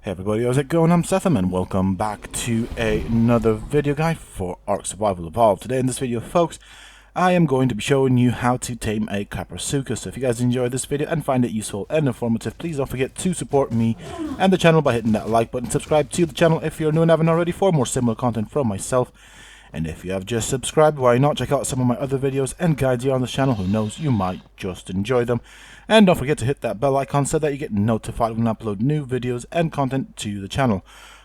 Hey everybody, how's it going? I'm Sethum and welcome back to another video guide for Ark Survival Evolved. Today in this video, folks, I am going to be showing you how to tame a Kaprosuchus. So if you guys enjoyed this video and find it useful and informative, please don't forget to support me and the channel by hitting that like button. Subscribe to the channel if you're new and haven't already for more similar content from myself. And if you have just subscribed, why not check out some of my other videos and guides here on the channel. Who knows, you might just enjoy them. And don't forget to hit that bell icon so that you get notified when I upload new videos and content to the channel.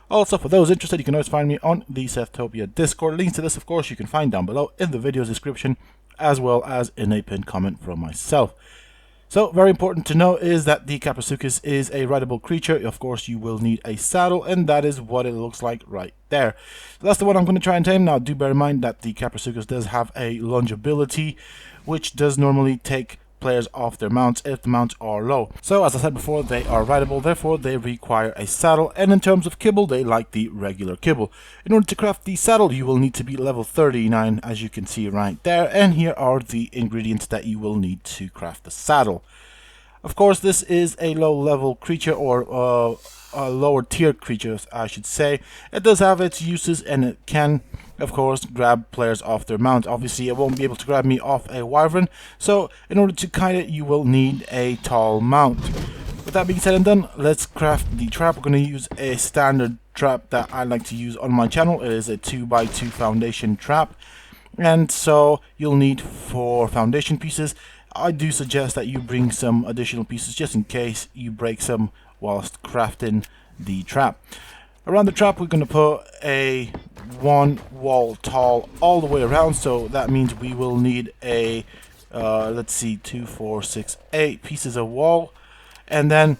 Also, for those interested, you can always find me on the Sethum Discord. Links to this, of course, you can find down below in the video's description, as well as in a pinned comment from myself. So, very important to know is that the Kaprosuchus is a rideable creature. Of course, you will need a saddle, and that is what it looks like right there. So that's the one I'm going to try and tame. Now, do bear in mind that the Kaprosuchus does have a lunge ability, which does normally take players off their mounts if the mounts are low. So as I said before, they are rideable, therefore they require a saddle, and in terms of kibble, they like the regular kibble. In order to craft the saddle, you will need to be level 39, as you can see right there, and here are the ingredients that you will need to craft the saddle. Of course, this is a low level creature, or a lower tier creature, I should say. It does have its uses, and it can, of course, grab players off their mount. Obviously, it won't be able to grab me off a wyvern, so in order to kite it, you will need a tall mount. With that being said and done, let's craft the trap. We're going to use a standard trap that I like to use on my channel. It is a 2x2 foundation trap, and so you'll need 4 foundation pieces. I do suggest that you bring some additional pieces just in case you break some whilst crafting the trap. Around the trap, we're going to put a 1 wall tall all the way around, so that means we will need a let's see, 2, 4, 6, 8 pieces of wall, and then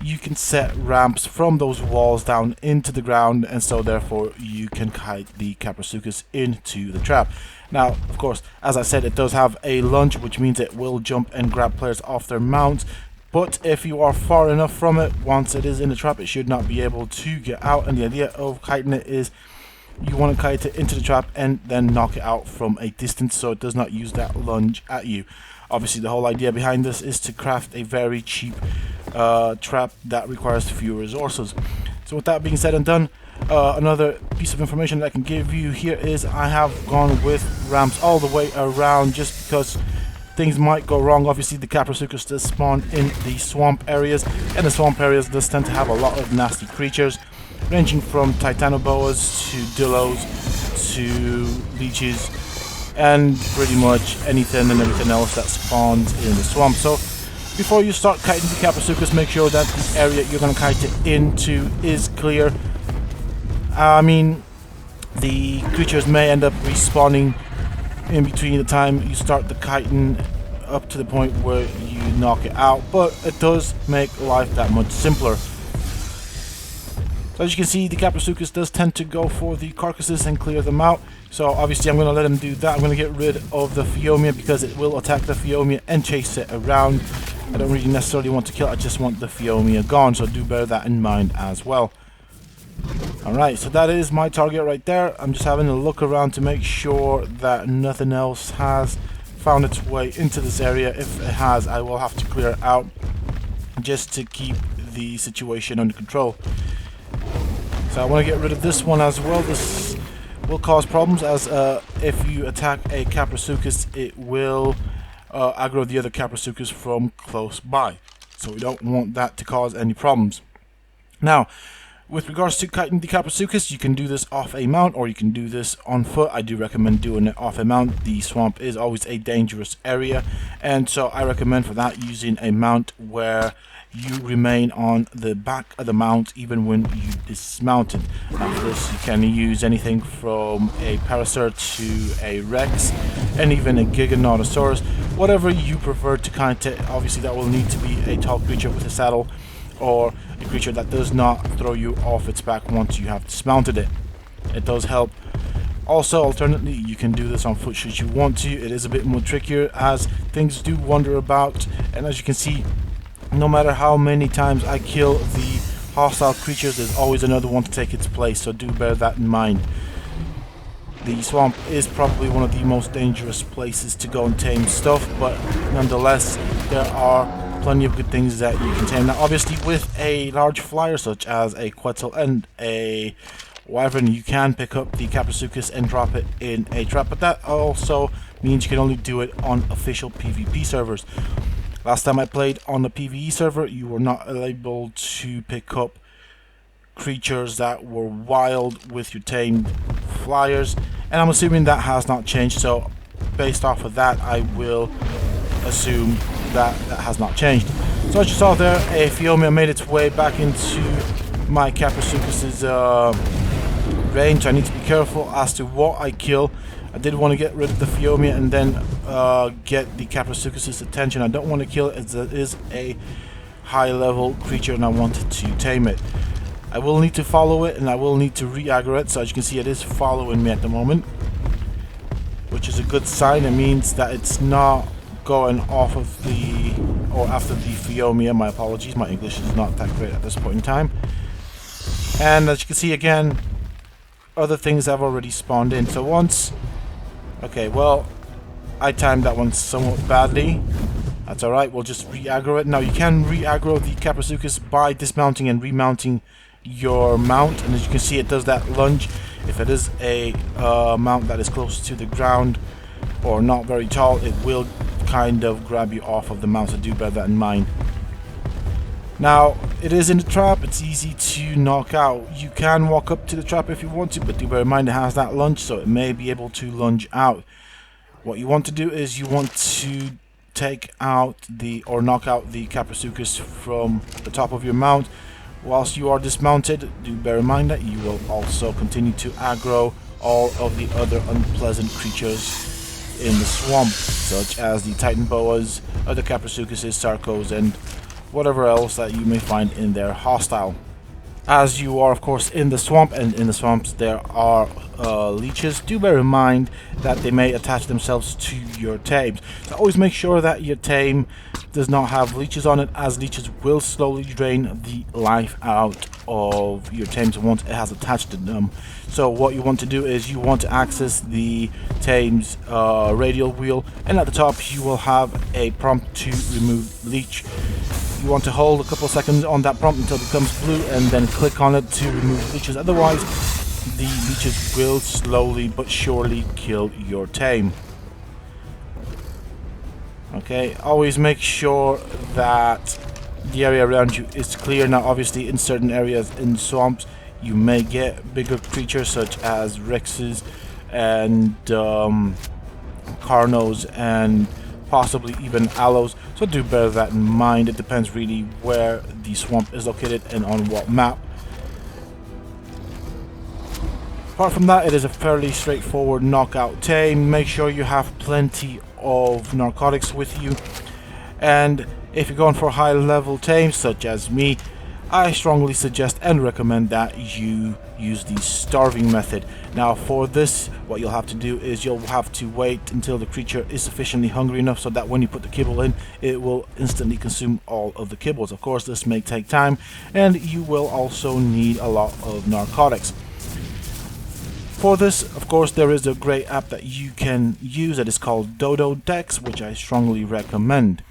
you can set ramps from those walls down into the ground, and so therefore you can kite the Kaprosuchus into the trap. Now, of course, as I said, it does have a lunge, which means it will jump and grab players off their mounts. But if you are far enough from it, once it is in the trap, it should not be able to get out. And the idea of kiting it is you want to kite it into the trap and then knock it out from a distance so it does not use that lunge at you. Obviously, the whole idea behind this is to craft a very cheap trap that requires few resources. So with that being said and done, another piece of information that I can give you here is I have gone with ramps all the way around just because things might go wrong. Obviously, the Kaprosuchus does spawn in the swamp areas, and the swamp areas does tend to have a lot of nasty creatures, ranging from titanoboas to dillos to leeches, and pretty much anything and everything else that spawns in the swamp. So before you start kiting the Kaprosuchus, make sure that the area you're going to kite it into is clear. I mean, the creatures may end up respawning in between the time you start the kiting up to the point where you knock it out, but it does make life that much simpler. So as you can see, the Kaprosuchus does tend to go for the carcasses and clear them out. So obviously I'm going to let him do that. I'm going to get rid of the Phiomia because it will attack the Phiomia and chase it around. I don't really necessarily want to kill it, I just want the Phiomia gone, so do bear that in mind as well. Alright, so that is my target right there. I'm just having a look around to make sure that nothing else has found its way into this area. If it has, I will have to clear it out just to keep the situation under control. So I want to get rid of this one as well. This will cause problems as if you attack a Kaprosuchus, it will aggro the other Kaprosuchus from close by. So we don't want that to cause any problems. Now, with regards to kiting the Kaprosuchus, you can do this off a mount or you can do this on foot. I do recommend doing it off a mount. The swamp is always a dangerous area, and so I recommend for that using a mount where you remain on the back of the mount even when you dismount it. Now for this, you can use anything from a Parasaur to a Rex and even a Giganotosaurus, whatever you prefer to kite it. Obviously that will need to be a tall creature with a saddle, or a creature that does not throw you off its back once you have dismounted it. It does help. Also, alternately, you can do this on foot should you want to. It is a bit more trickier as things do wander about, and as you can see, no matter how many times I kill the hostile creatures, there's always another one to take its place, so do bear that in mind. The swamp is probably one of the most dangerous places to go and tame stuff, but nonetheless, there are plenty of good things that you can tame. Now obviously with a large flyer such as a Quetzal and a Wyvern, you can pick up the Kaprosuchus and drop it in a trap, but that also means you can only do it on official PvP servers. Last time I played on the PvE server, you were not able to pick up creatures that were wild with your tamed flyers, and I'm assuming that has not changed, so based off of that I will assume that that has not changed. So as you saw there, a Phiomia made its way back into my Kaprosuchus's range. I need to be careful as to what I kill. I did want to get rid of the Phiomia and then get the Kaprosuchus's attention. I don't want to kill it as it is a high level creature and I wanted to tame it. I will need to follow it and I will need to re-aggro it. So as you can see, it is following me at the moment, which is a good sign. It means that it's not going off of the, or after the Phiomia. My apologies, my English is not that great at this point in time. And as you can see again, other things have already spawned in. So once, okay, well, I timed that one somewhat badly. That's alright, we'll just re-aggro it. Now you can re-aggro the Kaprosuchus by dismounting and remounting your mount, and as you can see it does that lunge. If it is a mount that is close to the ground or not very tall, it will kind of grab you off of the mount, so do bear that in mind. Now it is in the trap, it's easy to knock out. You can walk up to the trap if you want to, but do bear in mind it has that lunge, so it may be able to lunge out. What you want to do is you want to take out the, or knock out the Kaprosuchus from the top of your mount. Whilst you are dismounted, do bear in mind that you will also continue to aggro all of the other unpleasant creatures in the swamp, such as the Titan Boas, other Kaprosuchuses, Sarcos, and whatever else that you may find in there hostile. As you are of course in the swamp, and in the swamps there are leeches, do bear in mind that they may attach themselves to your tames. So always make sure that your tame does not have leeches on it, as leeches will slowly drain the life out of your tames once it has attached to them. So what you want to do is you want to access the tame's radial wheel, and at the top you will have a prompt to remove leech. You want to hold a couple of seconds on that prompt until it becomes blue and then click on it to remove leeches, otherwise the leeches will slowly but surely kill your tame. Okay, always make sure that the area around you is clear. Now obviously in certain areas in swamps you may get bigger creatures such as Rexes and Carnos and possibly even aloes, so do bear that in mind. It depends really where the swamp is located and on what map. Apart from that, it is a fairly straightforward knockout tame. Make sure you have plenty of narcotics with you, and if you're going for high level tames such as me, I strongly suggest and recommend that you use the starving method. Now for this, what you'll have to do is you'll have to wait until the creature is sufficiently hungry enough so that when you put the kibble in, it will instantly consume all of the kibbles. Of course this may take time, and you will also need a lot of narcotics. For this, of course, there is a great app that you can use that is called Dodo Dex, which I strongly recommend.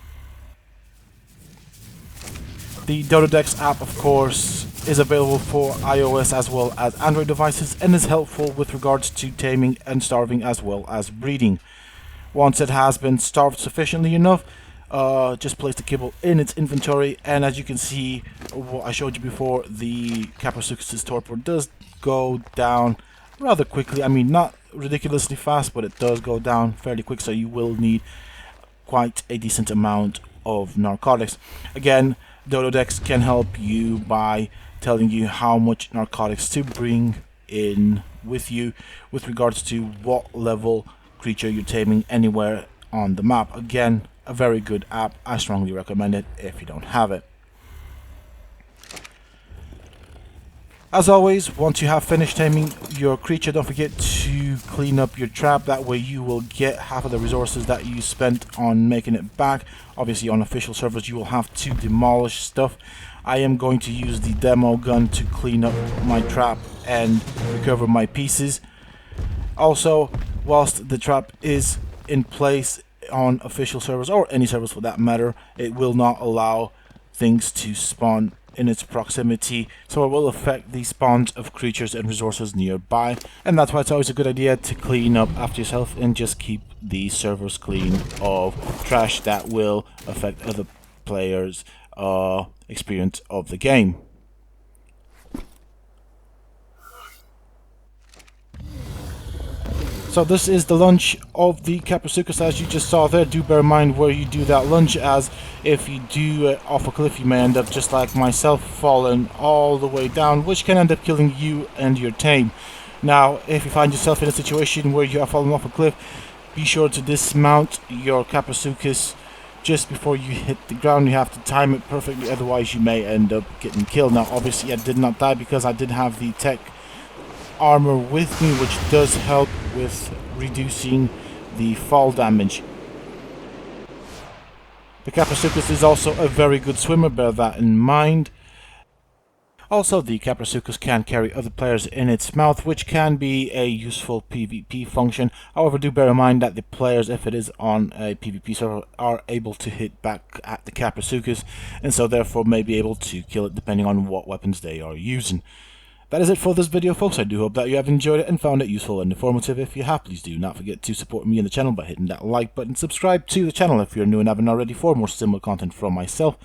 The Dodo Dex app, of course, is available for iOS as well as Android devices and is helpful with regards to taming and starving as well as breeding. Once it has been starved sufficiently enough, just place the kibble in its inventory, and as you can see, what I showed you before, the Kaprosuchus torpor does go down rather quickly. I mean, not ridiculously fast, but it does go down fairly quick, so you will need quite a decent amount of narcotics. Again, Dodo Dex can help you by telling you how much narcotics to bring in with you with regards to what level creature you're taming anywhere on the map. Again, a very good app. I strongly recommend it if you don't have it. As always, once you have finished taming your creature, don't forget to clean up your trap. That way you will get half of the resources that you spent on making it back. Obviously on official servers you will have to demolish stuff. I am going to use the demo gun to clean up my trap and recover my pieces. Also, whilst the trap is in place, on official servers, or any servers for that matter, it will not allow things to spawn in its proximity, so it will affect the spawns of creatures and resources nearby, and that's why it's always a good idea to clean up after yourself and just keep the servers clean of trash that will affect other players' experience of the game. So this is the launch of the Kaprosuchus, as you just saw there. Do bear in mind where you do that launch, as if you do it off a cliff, you may end up just like myself, falling all the way down, which can end up killing you and your tame. Now, if you find yourself in a situation where you are falling off a cliff, be sure to dismount your Kaprosuchus just before you hit the ground. You have to time it perfectly, otherwise you may end up getting killed. Now, obviously I did not die because I did have the tech armor with me, which does help with reducing the fall damage. The Kaprosuchus is also a very good swimmer, bear that in mind. Also, the Kaprosuchus can carry other players in its mouth, which can be a useful PvP function. However, do bear in mind that the players, if it is on a PvP server, are able to hit back at the Kaprosuchus, and so therefore may be able to kill it depending on what weapons they are using. That is it for this video, folks. I do hope that you have enjoyed it and found it useful and informative. If you have, please do not forget to support me and the channel by hitting that like button. Subscribe to the channel if you're new and haven't already for more similar content from myself.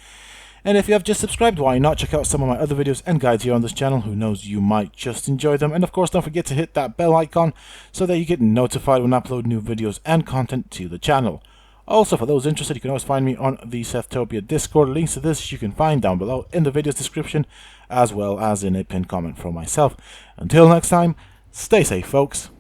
And if you have just subscribed, why not check out some of my other videos and guides here on this channel? Who knows, you might just enjoy them. And of course, don't forget to hit that bell icon so that you get notified when I upload new videos and content to the channel. Also, for those interested, you can always find me on the Sethum Discord. Links to this you can find down below in the video's description, as well as in a pinned comment from myself. Until next time, stay safe, folks.